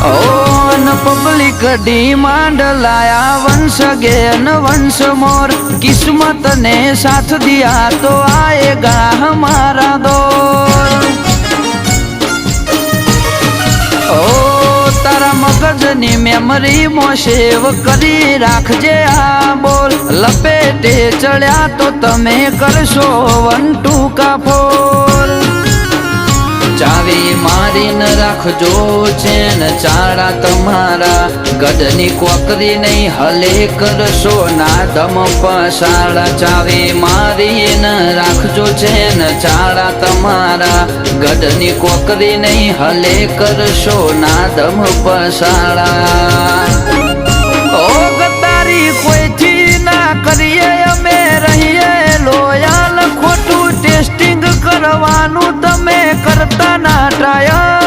Public demand लाया वंश again वंश मोर। किस्मत ने साथ दिया तो आएगा हमारा दौर। ओ तारा मगजनी मेमरी मो सेव करी राखजे आ बोल। लपेटे चढ़्या तो तमे करशो 1 2 का फोल। चावी मारी न राखजो चेन चाड़ा तमारा। गढ़नी कोकरी नहीं हले करशो ना दम पसाड़ा। चावी मारी न राखजो चेन चाड़ा तमारा। गढ़नी कोकरी नहीं हले करशो ना दम पसाड़ा। ओ गद्दारी कोई थी ना करिए अमे रहिए लोयाल। खोटू टेस्टिंग करवानू तमे करता ना ट्रायल।